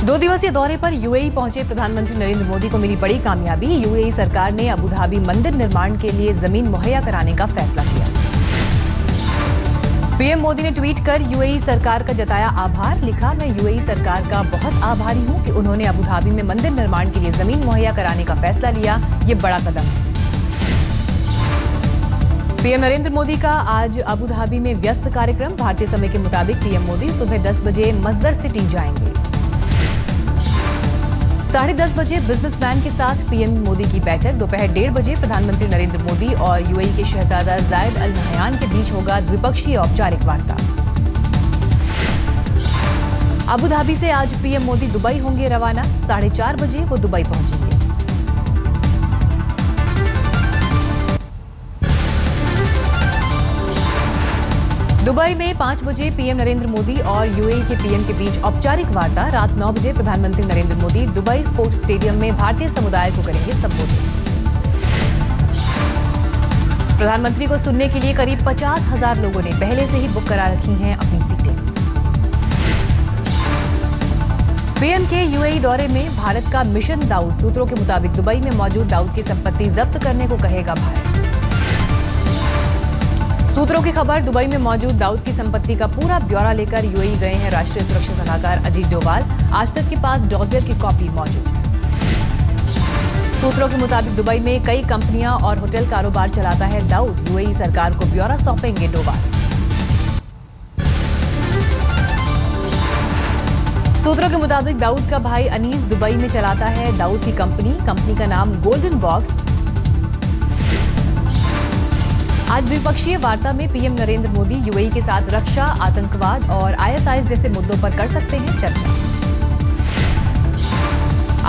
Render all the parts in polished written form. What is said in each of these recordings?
2 दिवसीय दौरे पर यूएई पहुंचे प्रधानमंत्री नरेंद्र मोदी को मिली बड़ी कामयाबी। यूएई सरकार ने अबू धाबी मंदिर निर्माण के लिए जमीन मुहैया कराने का फैसला किया। पीएम मोदी ने ट्वीट कर यूएई सरकार का जताया आभार। लिखा, मैं यूएई सरकार का बहुत आभारी हूं कि उन्होंने अबू धाबी में मंदिर निर्माण के लिए जमीन मुहैया कराने का फैसला लिया। ये बड़ा कदम है। पीएम नरेंद्र मोदी का आज अबू धाबी में व्यस्त कार्यक्रम। भारतीय समय के मुताबिक पीएम मोदी सुबह 10 बजे मस्दर सिटी जाएंगे। 10:30 बजे बिजनेसमैन के साथ पीएम मोदी की बैठक। दोपहर 1:30 बजे प्रधानमंत्री नरेंद्र मोदी और यूएई के शहजादा जायद अल नहयान के बीच होगा द्विपक्षीय औपचारिक वार्ता। अबू धाबी से आज पीएम मोदी दुबई होंगे रवाना। 4:30 बजे वो दुबई पहुंचेंगे। दुबई में 5 बजे पीएम नरेंद्र मोदी और यूएई के पीएम के बीच औपचारिक वार्ता। रात 9 बजे प्रधानमंत्री Narendra Modi Dubai sports stadium में भारतीय समुदाय को करेंगे संबोधित। प्रधानमंत्री को सुनने के लिए करीब 50,000 लोगों ने पहले से ही बुक करा रखी हैं अपनी सीटें। पीएम के यूएई दौरे में भारत का मिशन दाऊद। सूत्रों के मुताबिक दुबई में मौजूद दाऊद की संपत्ति जब्त करने को कहेगा भारत। सूत्रों की खबर, दुबई में मौजूद दाऊद की संपत्ति का पूरा ब्यौरा लेकर यूएई गए हैं राष्ट्रीय सुरक्षा सलाहकार अजीत डोभाल। आज तक के पास डॉजियर की कॉपी मौजूद है। सूत्रों के मुताबिक दुबई में कई कंपनियां और होटल कारोबार चलाता है दाऊद। यूएई सरकार को ब्यौरा सौंपेंगे डोभाल। सूत्रों के मुताबिक दाऊद का भाई अनीस दुबई में चलाता है दाऊद की कंपनी का नाम गोल्डन बॉक्स। आज द्विपक्षीय वार्ता में पीएम नरेंद्र मोदी यूएई के साथ रक्षा, आतंकवाद और आईएसआईएस जैसे मुद्दों पर कर सकते हैं चर्चा।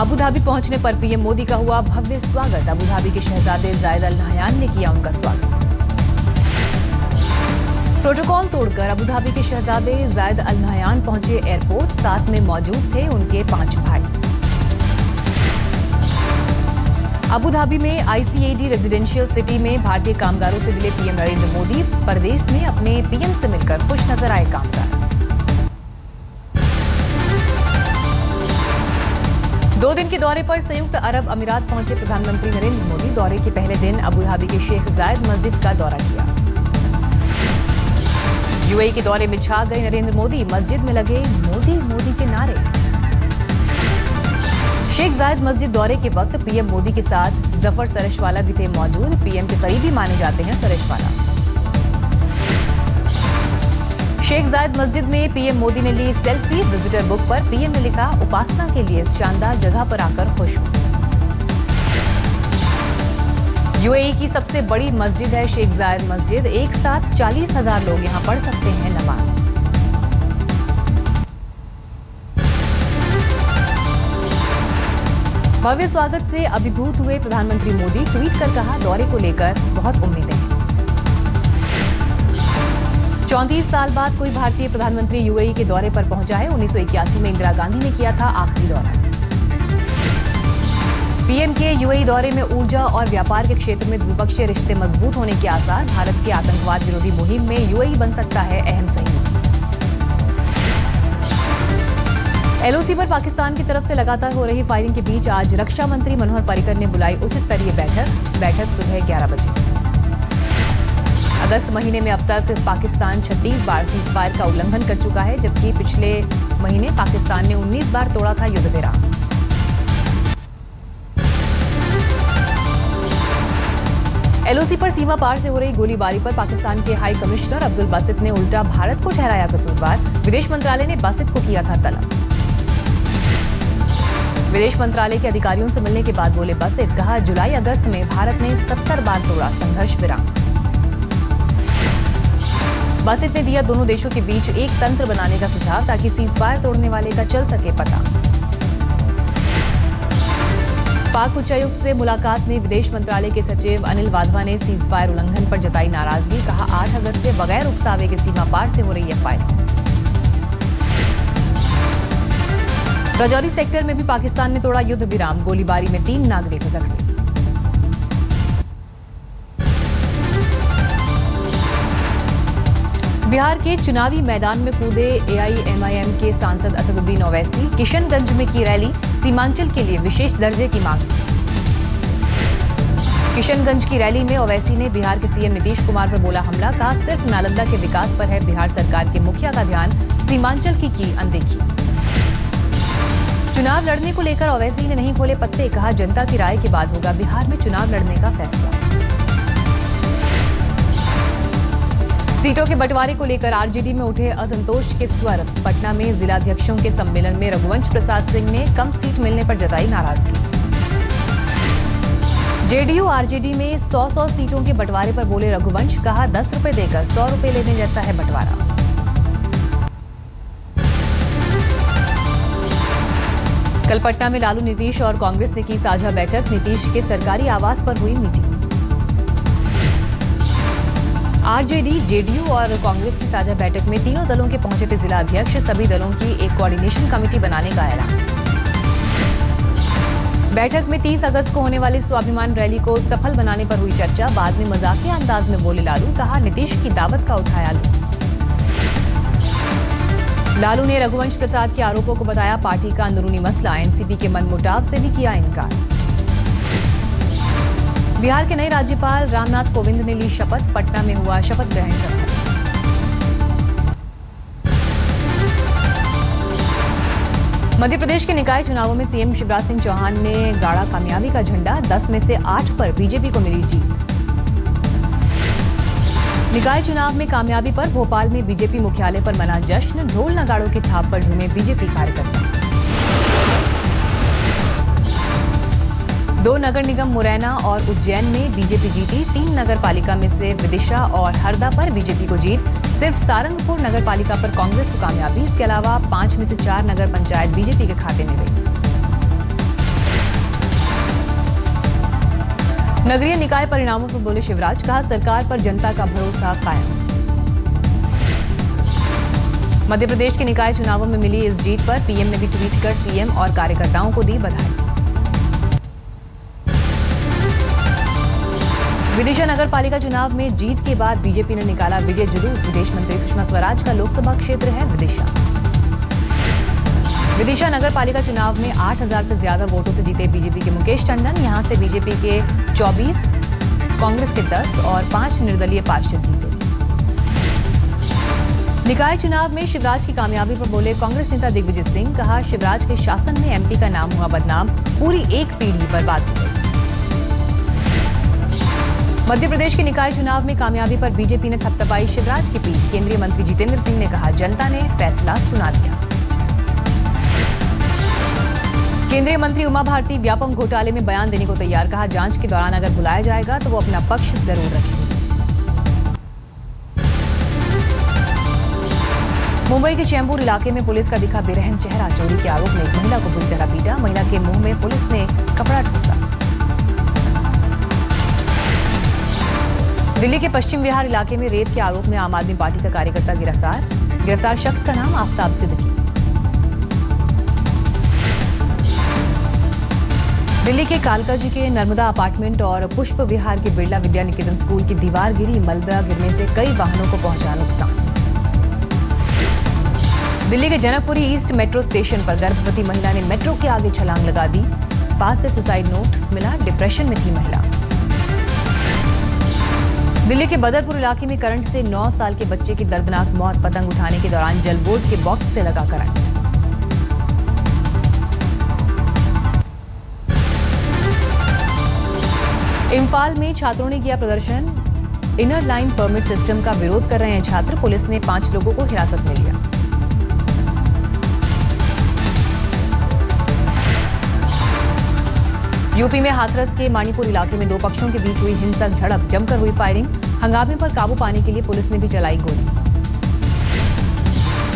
अबू धाबी पहुंचने पर पीएम मोदी का हुआ भव्य स्वागत। अबू धाबी के शहजादे जायद अल नहयान ने किया उनका स्वागत। प्रोटोकॉल तोड़कर अबू धाबी के शहजादे जायद अल नहयान पहुंचे एयरपोर्ट। साथ में मौजूद थे उनके 5 भाई। अबू धाबी में आईसीएडी रेजिडेंशियल सिटी में भारतीय कामगारों से मिले पीएम नरेंद्र मोदी। प्रदेश में अपने पीएम से मिलकर खुश नजर आए कामगार। 2 दिन के दौरे पर संयुक्त अरब अमीरात पहुंचे प्रधानमंत्री नरेंद्र मोदी। दौरे के पहले दिन अबू धाबी के शेख जायद मस्जिद का दौरा किया। यूएई के दौरे में छा गए नरेंद्र मोदी। मस्जिद में लगे मोदी मोदी के नारे। शेख जायद मस्जिद दौरे के वक्त पीएम मोदी के साथ जफर सरशवाला भी थे मौजूद। पीएम के करीबी माने जाते हैं सरशवाला। शेख जायद मस्जिद में पीएम मोदी ने ली सेल्फी। विजिटर बुक पर पीएम ने लिखा, उपासना के लिए इस शानदार जगह पर आकर खुश हूं। यूएई की सबसे बड़ी मस्जिद है शेख जायद मस्जिद। एक साथ 40,000 लोग यहां पढ़ सकते हैं नमाज। भव्य स्वागत से अभिभूत हुए प्रधानमंत्री मोदी। ट्वीट कर कहा, दौरे को लेकर बहुत उम्मीदें हैं। 34 साल बाद कोई भारतीय प्रधानमंत्री यूएई के दौरे पर पहुंचा है। 1981 में इंदिरा गांधी ने किया था आखिरी दौरा। पीएम के यूएई दौरे में ऊर्जा और व्यापार के क्षेत्र में द्विपक्षीय रिश्ते मजबूत होने के आसार। भारत के आतंकवाद विरोधी मुहिम में यूएई बन सकता है अहम सहयोगी। एलओसी पर पाकिस्तान की तरफ से लगातार हो रही फायरिंग के बीच आज रक्षा मंत्री मनोहर पर्रिकर ने बुलाई उच्च स्तरीय बैठक सुबह 11 बजे। अगस्त महीने में अब तक पाकिस्तान 36 बार सीजफायर का उल्लंघन कर चुका है, जबकि पिछले महीने पाकिस्तान ने 19 बार तोड़ा था युद्ध विराम। एलओसी पर सीमा पार से हो रही गोलीबारी पर पाकिस्तान के हाई कमिश्नर अब्दुल बासित ने उल्टा भारत को ठहराया कसूरवार। विदेश मंत्रालय ने बासित को किया था तलब। विदेश मंत्रालय के अधिकारियों से मिलने के बाद बोले बासित, कहा, जुलाई अगस्त में भारत ने 70 बार तोड़ा संघर्ष विराम। बासित ने दिया दोनों देशों के बीच एक तंत्र बनाने का सुझाव ताकि सीजफायर तोड़ने वाले का चल सके पता। पाक उच्चायुक्त से मुलाकात में विदेश मंत्रालय के सचिव अनिल वाधवा ने सीजफायर उल्लंघन पर जताई नाराजगी। कहा, 8 अगस्त से बगैर उकसावे के सीमा पार से हो रही है फायरिंग। राजौरी सेक्टर में भी पाकिस्तान ने तोड़ा युद्ध विराम। गोलीबारी में 3 नागरिक जख्मी। बिहार के चुनावी मैदान में कूदे एआईएमआईएम के सांसद असदुद्दीन ओवैसी। किशनगंज में की रैली, सीमांचल के लिए विशेष दर्जे की मांग। किशनगंज की रैली में ओवैसी ने बिहार के सीएम नीतीश कुमार पर बोला हमला। कहा सिर्फ नालंदा के विकास पर है बिहार सरकार के मुखिया का ध्यान, सीमांचल की अनदेखी। चुनाव लड़ने को लेकर ओवैसी ने नहीं खोले पत्ते। कहा जनता की राय के बाद होगा बिहार में चुनाव लड़ने का फैसला। सीटों के बंटवारे को लेकर आरजेडी में उठे असंतोष के स्वर। पटना में जिलाध्यक्षों के सम्मेलन में रघुवंश प्रसाद सिंह ने कम सीट मिलने पर जताई नाराजगी। जेडीयू आरजेडी में 100 सीटों के बंटवारे पर बोले रघुवंश। कहा 10 रुपए देकर 100 रुपए लेने जैसा है बंटवारा। कल पटना में लालू, नीतीश और कांग्रेस ने की साझा बैठक। नीतीश के सरकारी आवास पर हुई मीटिंग। आरजेडी, जेडीयू और कांग्रेस की साझा बैठक में तीनों दलों के पहुंचे थे जिला अध्यक्ष। सभी दलों की एक कोऑर्डिनेशन कमेटी बनाने का ऐलान। बैठक में 30 अगस्त को होने वाली स्वाभिमान रैली को सफल बनाने पर हुई चर्चा। बाद में मजाकिया अंदाज में बोले लालू। कहा नीतीश की दावत का उठाया लूट। लालू ने रघुवंश प्रसाद के आरोपों को बताया पार्टी का अंदरूनी मसला। एनसीपी के मनमुटाव से भी किया इनकार। बिहार के नए राज्यपाल रामनाथ कोविंद ने ली शपथ। पटना में हुआ शपथ ग्रहण समारोह। मध्य प्रदेश के निकाय चुनावों में सीएम शिवराज सिंह चौहान ने गाड़ा कामयाबी का झंडा। 10 में से 8 पर बीजेपी को मिली जीत। निकाय चुनाव में कामयाबी पर भोपाल में बीजेपी मुख्यालय पर मना जश्न। ढोल नगाड़ों की थाप पर झूमे बीजेपी कार्यकर्ता। 2 नगर निगम मुरैना और उज्जैन में बीजेपी जीती। 3 नगर पालिका में से विदिशा और हरदा पर बीजेपी को जीत। सिर्फ सारंगपुर नगर पालिका पर कांग्रेस को कामयाबी। इसके अलावा 5 में से 4 नगर पंचायत बीजेपी के खाते में गई। नगरीय निकाय परिणामों पर बोले शिवराज। कहा सरकार पर जनता का भरोसा कायम। मध्य प्रदेश के निकाय चुनावों में मिली इस जीत पर पीएम ने भी ट्वीट कर सीएम और कार्यकर्ताओं को दी बधाई। विदिशा नगर पालिका चुनाव में जीत के बाद बीजेपी ने निकाला विजय जुलूस। विदेश मंत्री सुषमा स्वराज का लोकसभा क्षेत्र है विदिशा। विदिशा नगर पालिका चुनाव में 8000 से ज्यादा वोटों से जीते बीजेपी के मुकेश टंडन। यहां से बीजेपी के 24, कांग्रेस के 10 और 5 निर्दलीय पार्षद जीते। निकाय चुनाव में शिवराज की कामयाबी पर बोले कांग्रेस नेता दिग्विजय सिंह। कहा शिवराज के शासन में एमपी का नाम हुआ बदनाम। पूरी एक पीढ़ी बर्बाद हो गई। मध्य प्रदेश के निकाय चुनाव में कामयाबी पर बीजेपी ने थपथपाई शिवराज की पीठ। केंद्रीय मंत्री जितेंद्र सिंह ने कहा जनता ने फैसला सुना दिया। केंद्रीय मंत्री उमा भारती व्यापम घोटाले में बयान देने को तैयार। कहा जांच के दौरान अगर बुलाया जाएगा तो वो अपना पक्ष जरूर रखेंगे। मुंबई के चेंबूर इलाके में पुलिस का दिखा बेरहम चेहरा। चोरी के आरोप में एक महिला को बुरी तरह पीटा। महिला के मुंह में पुलिस ने कपड़ा ठूसा। दिल्ली के पश्चिम विहार इलाके में रेप के आरोप में आम आदमी पार्टी का कार्यकर्ता गिरफ्तार। गिरफ्तार शख्स का नाम आफ्ताब सिद्दीकी। दिल्ली के कालकाजी के नर्मदा अपार्टमेंट और पुष्प विहार के बिरला विद्या निकेतन स्कूल की दीवार गिरी। मलबा गिरने से कई वाहनों को पहुंचा नुकसान। दिल्ली के जनकपुरी ईस्ट मेट्रो स्टेशन पर गर्भवती महिला ने मेट्रो के आगे छलांग लगा दी। पास से सुसाइड नोट मिला। डिप्रेशन में थी महिला। दिल्ली के बदरपुर इलाके में करंट से 9 साल के बच्चे की दर्दनाक मौत। पतंग उठाने के दौरान जल बोर्ड के बॉक्स से लगा करंट। इम्फाल में छात्रों ने किया प्रदर्शन। इनर लाइन परमिट सिस्टम का विरोध कर रहे हैं छात्र। पुलिस ने 5 लोगों को हिरासत में लिया। यूपी में हाथरस के मानीपुर इलाके में 2 पक्षों के बीच हुई हिंसक झड़प। जमकर हुई फायरिंग। हंगामे पर काबू पाने के लिए पुलिस ने भी चलाई गोली।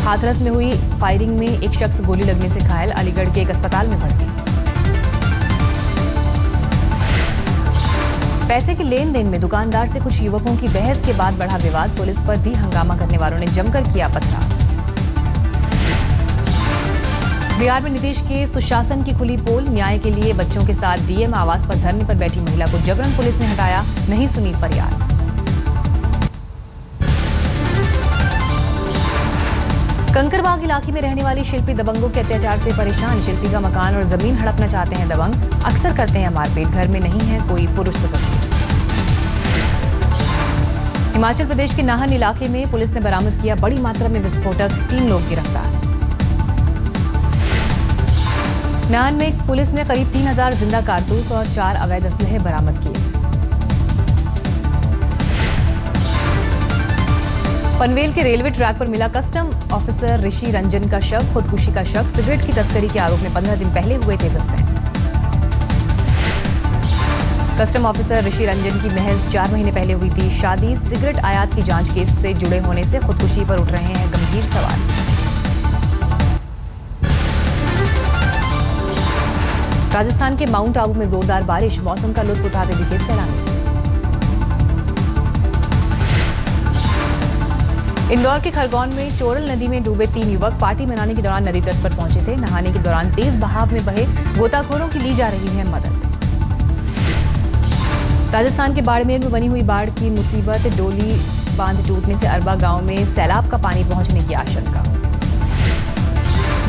हाथरस में हुई फायरिंग में एक शख्स गोली लगने से घायल। अलीगढ़ के एक अस्पताल में भर्ती। पैसे के लेन देन में दुकानदार से कुछ युवकों की बहस के बाद बढ़ा विवाद। पुलिस पर भी हंगामा करने वालों ने जमकर किया पथराव। बिहार में नीतीश के सुशासन की खुली पोल। न्याय के लिए बच्चों के साथ डीएम आवास पर धरने पर बैठी महिला को जबरन पुलिस ने हटाया। नहीं सुनी फरियाद। कंकरबाग इलाके में रहने वाली शिल्पी दबंगों के अत्याचार से परेशान। शिल्पी का मकान और जमीन हड़पना चाहते हैं दबंग। अक्सर करते हैं मारपीट। घर में नहीं है कोई पुरुष सदस्य। हिमाचल प्रदेश के नाहन इलाके में पुलिस ने बरामद किया बड़ी मात्रा में विस्फोटक। 3 लोग गिरफ्तार। नाहन में पुलिस ने करीब 3000 जिंदा कारतूस और 4 अवैध असलहे बरामद किए। पनवेल के रेलवे ट्रैक पर मिला कस्टम ऑफिसर ऋषि रंजन का शव। खुदकुशी का शक। सिगरेट की तस्करी के आरोप में 15 दिन पहले हुए थे सस्पेंड। कस्टम ऑफिसर ऋषि रंजन की महज 4 महीने पहले हुई थी शादी। सिगरेट आयात की जांच केस से जुड़े होने से खुदकुशी पर उठ रहे हैं गंभीर सवाल। राजस्थान के माउंट आबू में जोरदार बारिश। मौसम का लुत्फ उठाते दिखे सैलानी। इंदौर के खरगोन में चोरल नदी में डूबे 3 युवक पार्टी मनाने के दौरान नदी तट पर पहुंचे थे। नहाने के दौरान तेज बहाव में बहे गोताखोरों की ली जा रही है मदद। राजस्थान के बाड़मेर में बनी हुई बाढ़ की मुसीबत। डोली बांध टूटने से अरबा गांव में सैलाब का पानी पहुंचने की आशंका।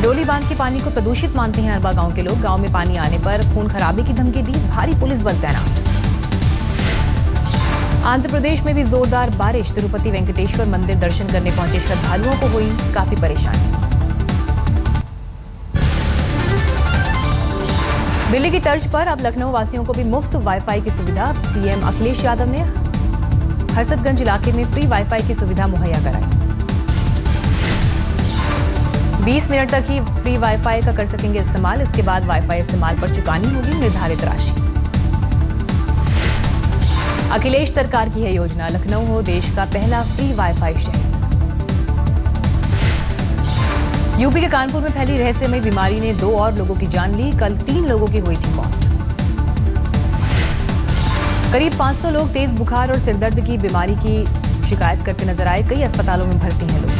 डोली बांध के पानी को प्रदूषित मानते हैं अरबा गांव के लोग। गांव में पानी आने पर खून खराबे की धमकी दी। भारी पुलिस बल तैनात। आंध्र प्रदेश में भी जोरदार बारिश। तिरुपति वेंकटेश्वर मंदिर दर्शन करने पहुंचे श्रद्धालुओं को हुई काफी परेशानी। दिल्ली की तर्ज पर अब लखनऊ वासियों को भी मुफ्त वाईफाई की सुविधा। सीएम अखिलेश यादव ने हरसतगंज इलाके में फ्री वाईफाई की सुविधा मुहैया कराई। 20 मिनट तक ही फ्री वाईफाई का कर सकेंगे इस्तेमाल। इसके बाद वाईफाई इस्तेमाल पर चुकानी होगी निर्धारित राशि। अखिलेश सरकार की है योजना। लखनऊ हो देश का पहला फ्री वाईफाई शहर। यूपी के कानपुर में फैली रहस्यमय बीमारी ने 2 और लोगों की जान ली। कल 3 लोगों की हुई थी मौत। करीब 500 लोग तेज बुखार और सिरदर्द की बीमारी की शिकायत करते नजर आए। कई अस्पतालों में भर्ती हैं लोग।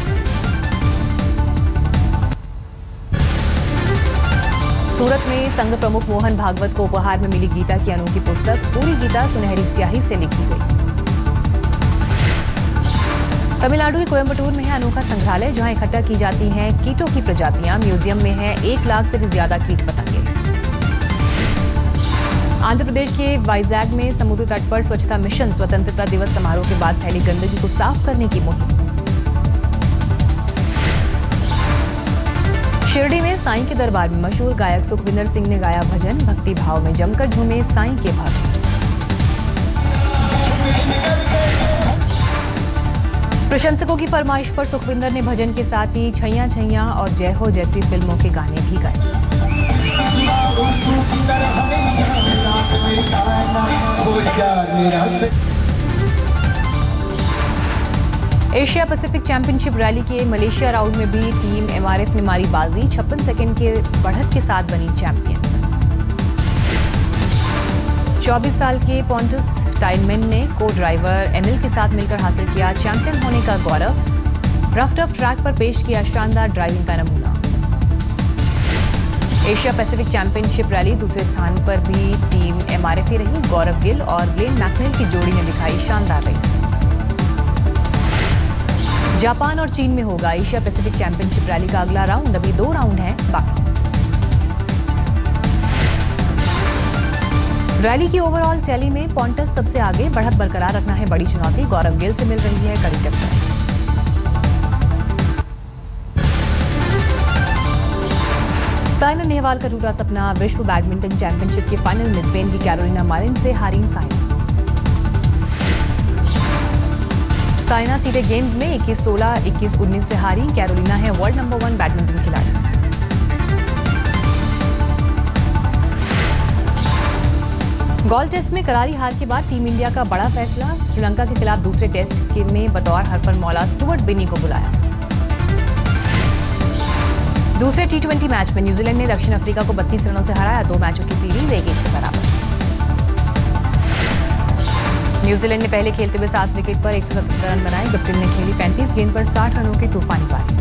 सूरत में संघ प्रमुख मोहन भागवत को उपहार में मिली गीता की अनोखी पुस्तक। पूरी गीता सुनहरी स्याही से लिखी गई। तमिलनाडु के कोयम्बटूर में है अनोखा संग्रहालय जहां इकट्ठा की जाती हैं कीटों की प्रजातियां। म्यूजियम में है 1 लाख से भी ज्यादा कीट पतंगे। आंध्र प्रदेश के वाइजैग में समुद्र तट पर स्वच्छता मिशन। स्वतंत्रता दिवस समारोह के बाद फैली गंदगी को साफ करने की मुहिम। शिरडी में साईं के दरबार में मशहूर गायक सुखविंदर सिंह ने गाया भजन। भक्ति भाव में जमकर झूमे साईं के भक्त। प्रशंसकों की फरमाइश पर सुखविंदर ने भजन के साथ ही छैया छैया और जय हो जैसी फिल्मों के गाने भी गाए। एशिया पैसिफिक चैंपियनशिप रैली के मलेशिया राउंड में भी टीम एमआरएफ ने मारी बाजी। 56 सेकंड के बढ़त के साथ बनी चैंपियन। 24 साल के पॉन्टस टाइनमैन ने को ड्राइवर एनिल के साथ मिलकर हासिल किया चैंपियन होने का गौरव। रफ ट्रैक पर पेश किया शानदार ड्राइविंग का नमूना। एशिया पैसिफिक चैंपियनशिप रैली दूसरे स्थान पर भी टीम एमआरएफ ही रही। गौरव गिल और ग्लेन मैकनेल की जोड़ी ने दिखाई शानदार रेस। जापान और चीन में होगा एशिया पैसिफिक चैंपियनशिप रैली का अगला राउंड। अभी 2 राउंड हैं बाकी। रैली की ओवरऑल टैली में पॉन्टस सबसे आगे। बढ़त बरकरार रखना है बड़ी चुनौती। गौरव गिल से मिल रही है कड़ी टक्कर। साइना नेहवाल का टूटा सपना। विश्व बैडमिंटन चैंपियनशिप के फाइनल में स्पेन की कैरोलिना मारिन से हारी साइना। साइना सीधे गेम्स में 21-16, 21-19 से हारी। कैरोलिना है वर्ल्ड नंबर 1 बैडमिंटन खिलाड़ी। गोल्फ टेस्ट में करारी हार के बाद टीम इंडिया का बड़ा फैसला। श्रीलंका के खिलाफ दूसरे टेस्ट में बतौर हरफनमौला स्टुअर्ट बिनी को बुलाया। दूसरे T20 मैच में न्यूजीलैंड ने दक्षिण अफ्रीका को 32 रनों से हराया। 2 मैचों की सीरीज 1-1 से बराबर। न्यूजीलैंड ने पहले खेलते हुए 7 विकेट पर 177 रन बनाए। गप्टिल ने खेली 35 गेंद पर 60 रनों की तूफानी पारी।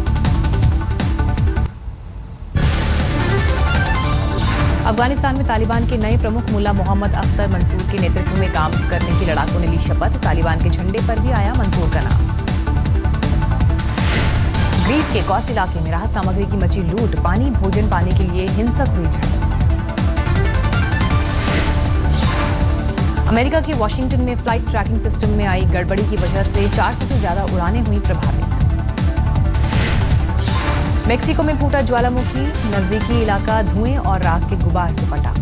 अफगानिस्तान में तालिबान के नए प्रमुख मुल्ला मोहम्मद अख्तर मंसूर के नेतृत्व में काम करने की लड़ाकों ने ली शपथ। तालिबान के झंडे पर भी आया मंसूर का नाम। ग्रीस के कॉस इलाके में राहत सामग्री की मची लूट, पानी भोजन पाने के लिए हिंसक हुई झड़प। अमेरिका के वॉशिंगटन में फ्लाइट ट्रैकिंग सिस्टम में आई गड़बड़ी की वजह से 400 से ज्यादा उड़ानें हुई प्रभावित। मेक्सिको में फूटा ज्वालामुखी, नजदीकी इलाका धुएं और राख के गुबार से पटा।